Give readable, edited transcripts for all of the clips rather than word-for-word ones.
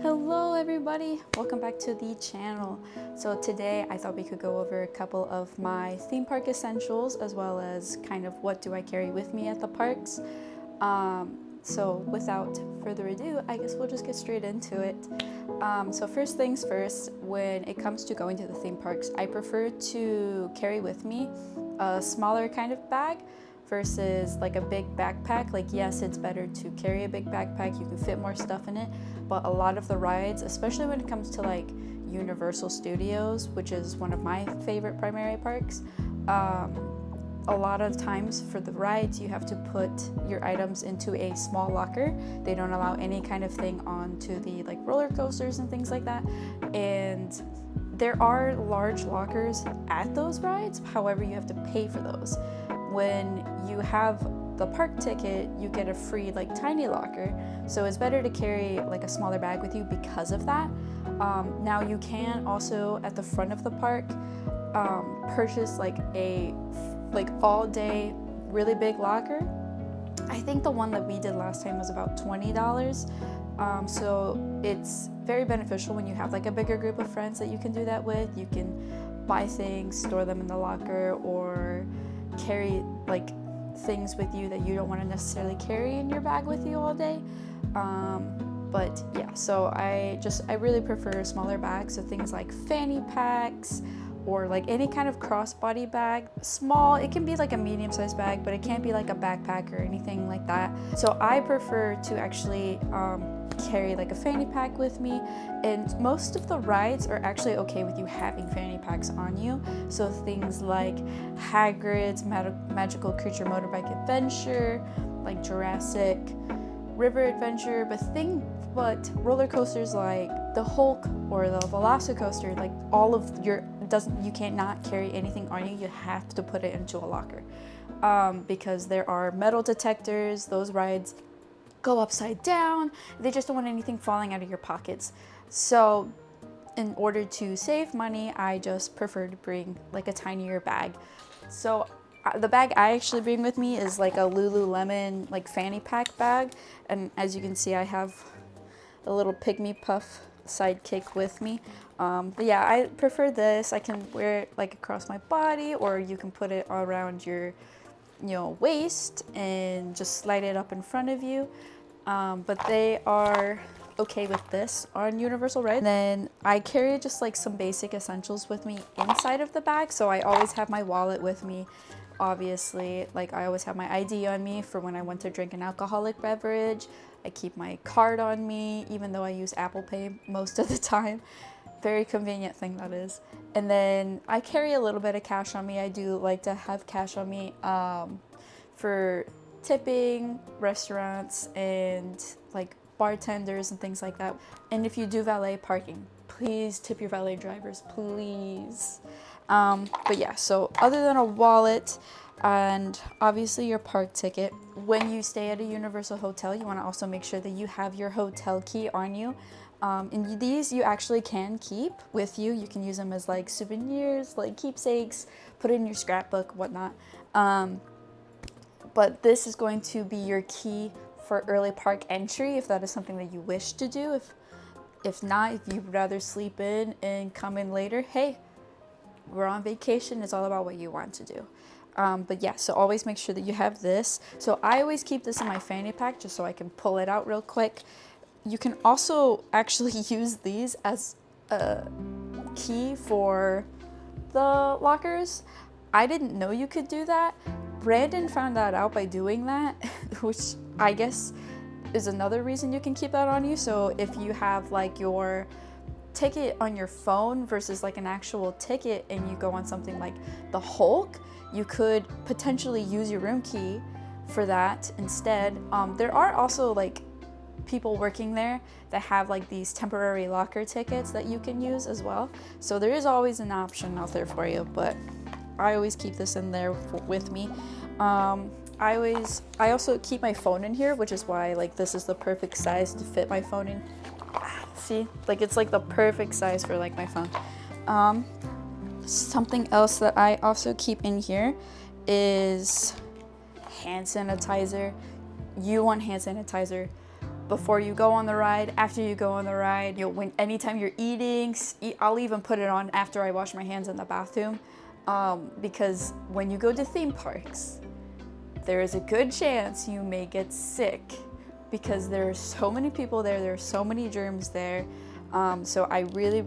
Hello everybody, welcome back to the channel. So today I thought we could go over a couple of my theme park essentials as well as kind of what do I carry with me at the parks. So without further ado, I guess we'll just get straight into it. So first things first, when it comes to going to the theme parks, I prefer to carry with me a smaller kind of bag versus like a big backpack. Like, yes, it's better to carry a big backpack, you can fit more stuff in it, but a lot of the rides, especially when it comes to like Universal Studios, which is one of my favorite primary parks, a lot of times for the rides you have to put your items into a small locker. They don't allow any kind of thing onto the like roller coasters and things like that, and there are large lockers at those rides, however you have to pay for those. When you have the park ticket, you get a free like tiny locker, so it's better to carry like a smaller bag with you because of that. Now you can also at the front of the park purchase like a all day really big locker. I think the one that we did last time was about $20. So it's very beneficial when you have like a bigger group of friends that you can do that with. You can buy things, store them in the locker, or carry like things with you that you don't want to necessarily carry in your bag with you all day. But yeah, so I really prefer smaller bags, so things like fanny packs or like any kind of crossbody bag. Small, it can be like a medium-sized bag, but it can't be like a backpack or anything like that. So I prefer to actually carry like a fanny pack with me, and most of the rides are actually okay with you having fanny packs on you. So things like Hagrid's Magical Creature Motorbike Adventure, like Jurassic River Adventure, but roller coasters like the Hulk or the Velocicoaster, like all of your you can't not carry anything on you. You have to put it into a locker because there are metal detectors. Those rides go upside down. They just don't want anything falling out of your pockets. So in order to save money, I just prefer to bring like a tinier bag. So the bag I actually bring with me is like a Lululemon like fanny pack bag, and as you can see, I have a little pygmy puff sidekick with me. But yeah, I prefer this. I can wear it like across my body, or you can put it around your waist and just slide it up in front of you. But they are okay with this on Universal rides. Then I carry just like some basic essentials with me inside of the bag. So I always have my wallet with me. Obviously, like I always have my ID on me for when I want to drink an alcoholic beverage. I keep my card on me, even though I use Apple Pay most of the time. Very convenient thing that is. And then I carry a little bit of cash on me. I do like to have cash on me for tipping restaurants and like bartenders and things like that. And if you do valet parking, please tip your valet drivers, please. But yeah, so other than a wallet and obviously your park ticket, when you stay at a Universal hotel, you want to also make sure that you have your hotel key on you. And these you actually can keep with you. You can use them as like souvenirs, like keepsakes, put it in your scrapbook, whatnot. But this is going to be your key for early park entry if that is something that you wish to do. If not, if you'd rather sleep in and come in later, hey, we're on vacation. It's all about what you want to do. But yeah, so always make sure that you have this. So I always keep this in my fanny pack just so I can pull it out real quick. You can also actually use these as a key for the lockers. I didn't know you could do that. Brandon found that out by doing that, which I guess is another reason you can keep that on you. So if you have like your ticket on your phone versus like an actual ticket and you go on something like the Hulk, you could potentially use your room key for that instead. There are also like people working there that have like these temporary locker tickets that you can use as well. So there is always an option out there for you, but I always keep this in there with me. I also keep my phone in here, which is why like this is the perfect size to fit my phone in. See, like it's like the perfect size for like my phone. Something else that I also keep in here is hand sanitizer. You want hand sanitizer before you go on the ride, after you go on the ride, anytime you're eating, I'll even put it on after I wash my hands in the bathroom, because when you go to theme parks, there is a good chance you may get sick because there are so many people there are so many germs there. So I really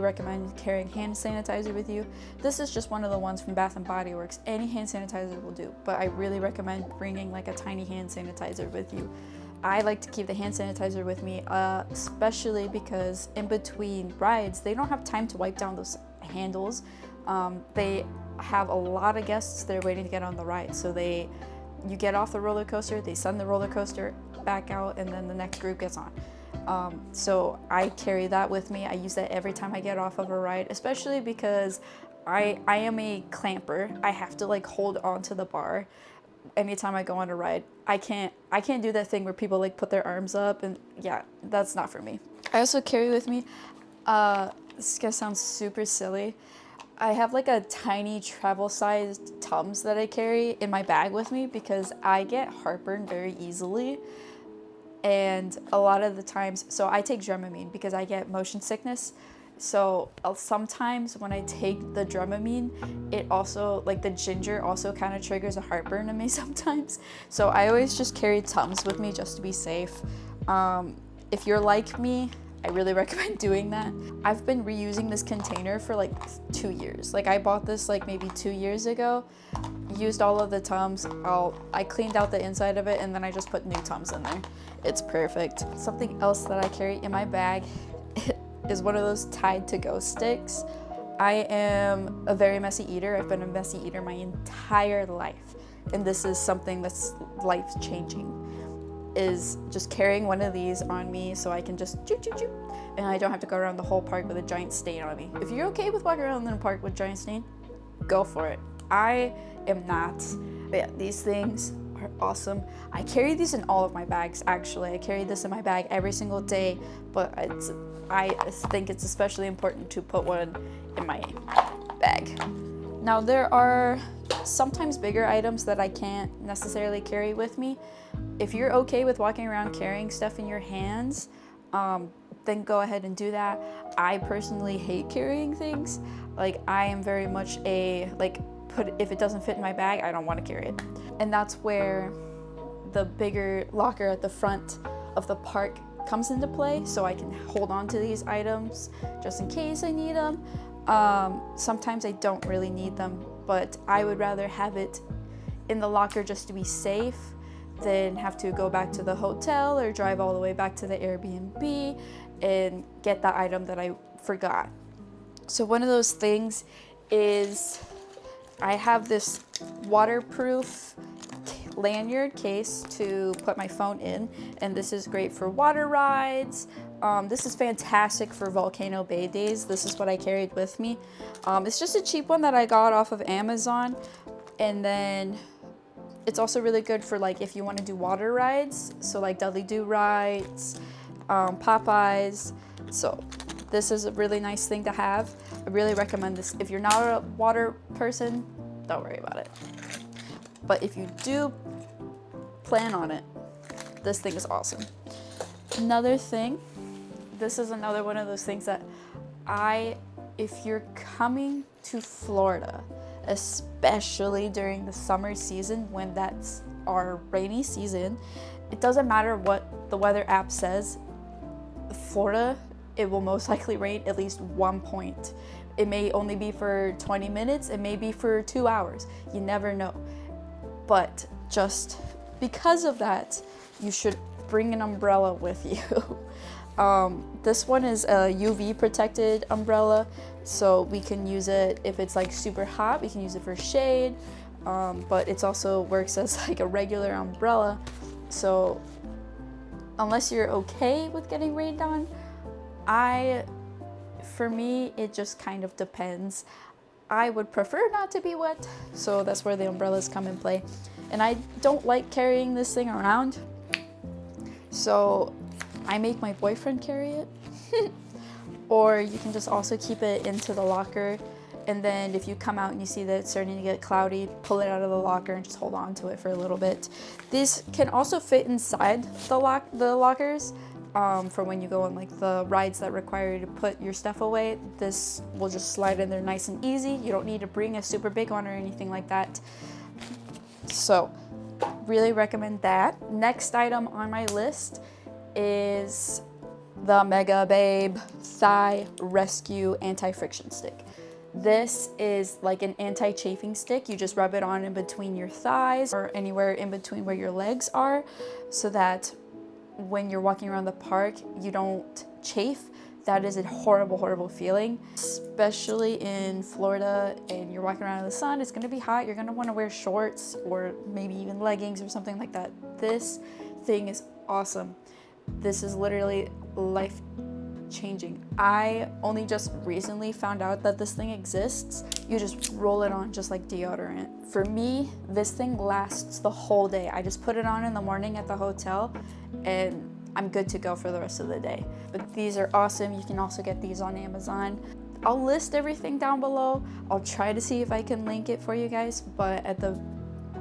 recommend carrying hand sanitizer with you. This is just one of the ones from Bath & Body Works. Any hand sanitizer will do, but I really recommend bringing like a tiny hand sanitizer with you. I like to keep the hand sanitizer with me, especially because in between rides, they don't have time to wipe down those handles. They have a lot of guests that are waiting to get on the ride. So you get off the roller coaster, they send the roller coaster back out, and then the next group gets on. So I carry that with me. I use that every time I get off of a ride, especially because I am a clamper. I have to like hold on to the bar anytime I go on a ride. I can't do that thing where people like put their arms up, and yeah, that's not for me. I also carry with me, this is gonna sound super silly, I have like a tiny travel sized Tums that I carry in my bag with me because I get heartburn very easily. And a lot of the times, so I take Dramamine because I get motion sickness. So sometimes when I take the Dramamine, it also, like the ginger also kind of triggers a heartburn in me sometimes. So I always just carry Tums with me just to be safe. If you're like me, I really recommend doing that. I've been reusing this container for like 2 years. Like I bought this like maybe 2 years ago, used all of the Tums. I cleaned out the inside of it and then I just put new Tums in there. It's perfect. Something else that I carry in my bag is one of those Tide to Go sticks. I am a very messy eater. I've been a messy eater my entire life. And this is something that's life-changing, is just carrying one of these on me so I can just choo choo choo, and I don't have to go around the whole park with a giant stain on me. If you're okay with walking around in the park with giant stain, go for it. I am not. But yeah, these things are awesome. I carry these in all of my bags actually. I carry this in my bag every single day, but I think it's especially important to put one in my bag. Now there are sometimes bigger items that I can't necessarily carry with me. If you're okay with walking around carrying stuff in your hands, then go ahead and do that. I personally hate carrying things. Like I am very much if it doesn't fit in my bag, I don't want to carry it. And that's where the bigger locker at the front of the park comes into play, so I can hold on to these items just in case I need them. Sometimes I don't really need them, but I would rather have it in the locker just to be safe than have to go back to the hotel or drive all the way back to the Airbnb and get the item that I forgot. So one of those things is I have this waterproof lanyard case to put my phone in, and this is great for water rides. This is fantastic for Volcano Bay days. This is what I carried with me. It's just a cheap one that I got off of Amazon, and then it's also really good for like if you want to do water rides, so like Dudley Do rides, Popeyes. So this is a really nice thing to have. I really recommend this. If you're not a water person, don't worry about it. But if you do plan on it, this thing is awesome. Another thing, this is another one of those things that if you're coming to Florida, especially during the summer season when that's our rainy season, it doesn't matter what the weather app says, Florida, it will most likely rain at least 1 point. It may only be for 20 minutes, it may be for 2 hours, you never know. But just because of that, you should bring an umbrella with you. This one is a UV protected umbrella, so we can use it if it's like super hot, we can use it for shade, but it also works as like a regular umbrella. So unless you're okay with getting rained on, for me, it just kind of depends. I would prefer not to be wet, so that's where the umbrellas come in play. And I don't like carrying this thing around, so I make my boyfriend carry it. Or you can just also keep it into the locker And then if you come out and you see that it's starting to get cloudy, pull it out of the locker and just hold on to it for a little bit. These can also fit inside the lockers. For when you go on like the rides that require you to put your stuff away. This will just slide in there nice and easy. You don't need to bring a super big one or anything like that. So really recommend that. Next item on my list is the Mega Babe Thigh Rescue Anti-Friction Stick. This is like an anti-chafing stick. You just rub it on in between your thighs or anywhere in between where your legs are, so that when you're walking around the park, you don't chafe. That is a horrible, horrible feeling, especially in Florida and you're walking around in the sun. It's gonna be hot. You're gonna wanna wear shorts or maybe even leggings or something like that. This thing is awesome. This is literally life changing. I only just recently found out that this thing exists. You just roll it on just like deodorant. For me, this thing lasts the whole day. I just put it on in the morning at the hotel and I'm good to go for the rest of the day. But these are awesome. You can also get these on Amazon. I'll list everything down below. I'll try to see if I can link it for you guys, but at the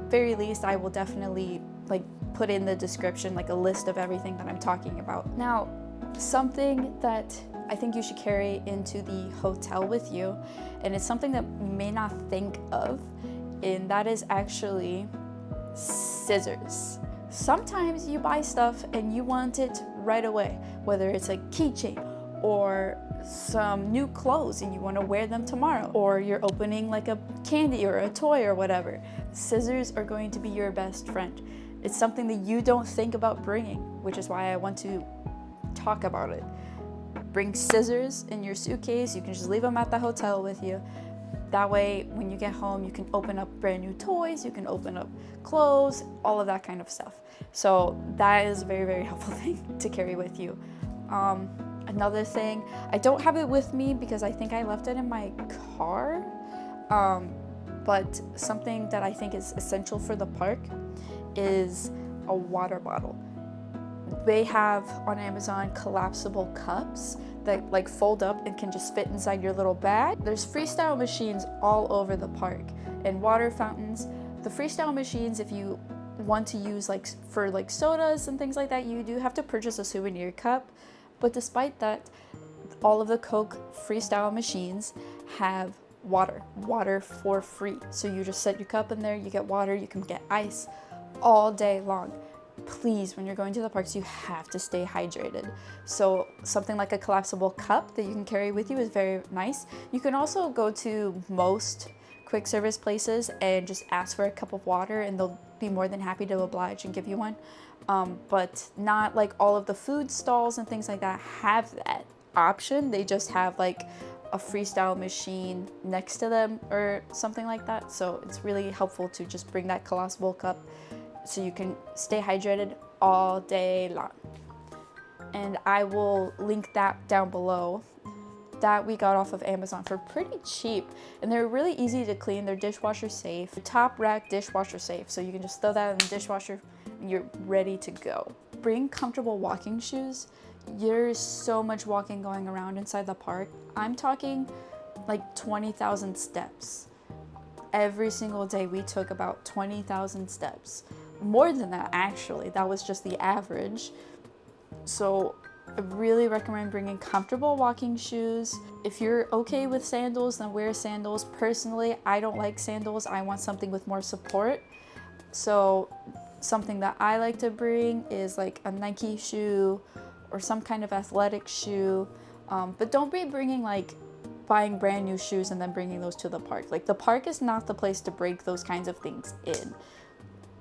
very least, I will definitely like put in the description like a list of everything that I'm talking about. Now, something that I think you should carry into the hotel with you, and it's something that you may not think of, and that is actually scissors. Sometimes you buy stuff and you want it right away, whether it's a keychain or some new clothes and you want to wear them tomorrow, or you're opening like a candy or a toy or whatever. Scissors are going to be your best friend. It's something that you don't think about bringing, which is why I want to talk about it. Bring scissors in your suitcase. You can just leave them at the hotel with you. That way, when you get home, you can open up brand new toys, you can open up clothes, all of that kind of stuff. So that is a very, very helpful thing to carry with you. Another thing, I don't have it with me because I think I left it in my car, but something that I think is essential for the park is a water bottle. They have on Amazon collapsible cups that like fold up and can just fit inside your little bag. There's freestyle machines all over the park and water fountains. The freestyle machines, if you want to use like for like sodas and things like that, you do have to purchase a souvenir cup. But despite that, all of the Coke freestyle machines have water for free. So you just set your cup in there, you get water, you can get ice all day long. Please, when you're going to the parks, you have to stay hydrated. So something like a collapsible cup that you can carry with you is very nice. You can also go to most quick service places and just ask for a cup of water and they'll be more than happy to oblige and give you one. But not like all of the food stalls and things like that have that option. They just have like a freestyle machine next to them or something like that. So it's really helpful to just bring that collapsible cup so you can stay hydrated all day long. And I will link that down below. That we got off of Amazon for pretty cheap, and they're really easy to clean. They're dishwasher safe, top rack dishwasher safe, so you can just throw that in the dishwasher and you're ready to go. Bring comfortable walking shoes. There's so much walking going around inside the park. I'm talking like 20,000 steps. Every single day we took about 20,000 steps. More than that, actually. That was just the average. So I really recommend bringing comfortable walking shoes. If you're okay with sandals, then wear sandals. Personally, I don't like sandals. I want something with more support. So something that I like to bring is like a Nike shoe or some kind of athletic shoe. But don't be bringing like buying brand new shoes and then bringing those to the park. Like the park is not the place to break those kinds of things in.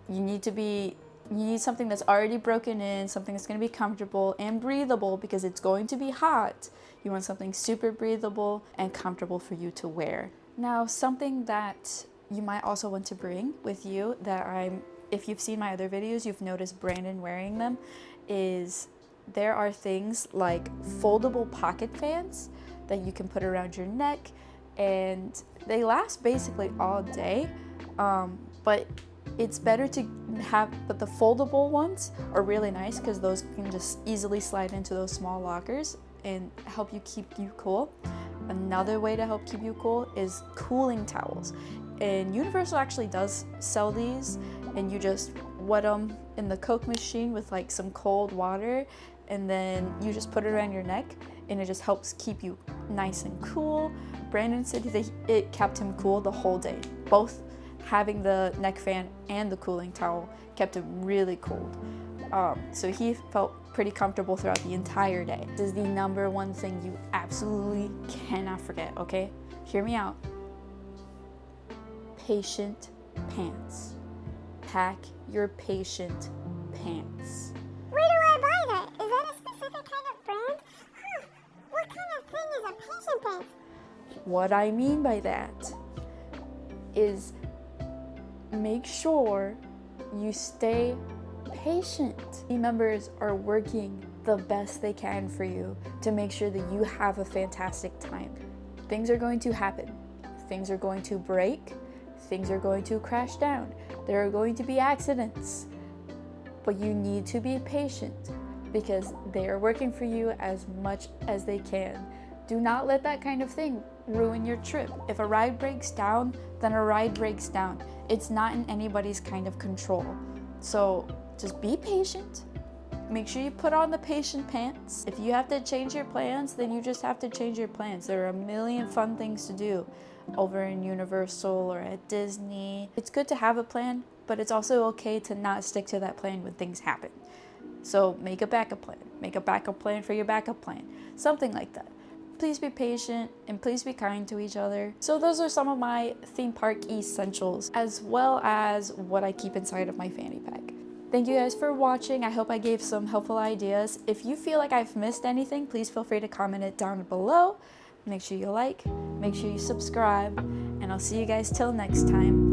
You need something that's already broken in, something that's going to be comfortable and breathable because it's going to be hot. You want something super breathable and comfortable for you to wear. Now, something that you might also want to bring with you that if you've seen my other videos, you've noticed Brandon wearing them, is there are things like foldable pocket fans that you can put around your neck, and they last basically all day, but it's better to but the foldable ones are really nice because those can just easily slide into those small lockers and help you keep you cool. Another way to help keep you cool is cooling towels. And Universal actually does sell these, and you just wet them in the Coke machine with like some cold water, and then you just put it around your neck, and it just helps keep you nice and cool. Brandon said that it kept him cool the whole day. Both having the neck fan and the cooling towel kept him really cold. So he felt pretty comfortable throughout the entire day. This is the number one thing you absolutely cannot forget, okay? Hear me out. Patient pants. Pack your patient pants. Where do I buy that? Is that a specific kind of brand? What kind of thing is a patient pants? What I mean by that is make sure you stay patient. Team members are working the best they can for you to make sure that you have a fantastic time. Things are going to happen. Things are going to break. Things are going to crash down. There are going to be accidents. But you need to be patient because they are working for you as much as they can. Do not let that kind of thing ruin your trip. If a ride breaks down, then a ride breaks down. It's not in anybody's kind of control. So just be patient. Make sure you put on the patient pants. If you have to change your plans, then you just have to change your plans. There are a million fun things to do over in Universal or at Disney. It's good to have a plan, but it's also okay to not stick to that plan when things happen. So make a backup plan. Make a backup plan for your backup plan. Something like that. Please be patient and please be kind to each other. So those are some of my theme park essentials, as well as what I keep inside of my fanny pack. Thank you guys for watching. I hope I gave some helpful ideas. If you feel like I've missed anything, please feel free to comment it down below. Make sure you like, make sure you subscribe, and I'll see you guys till next time.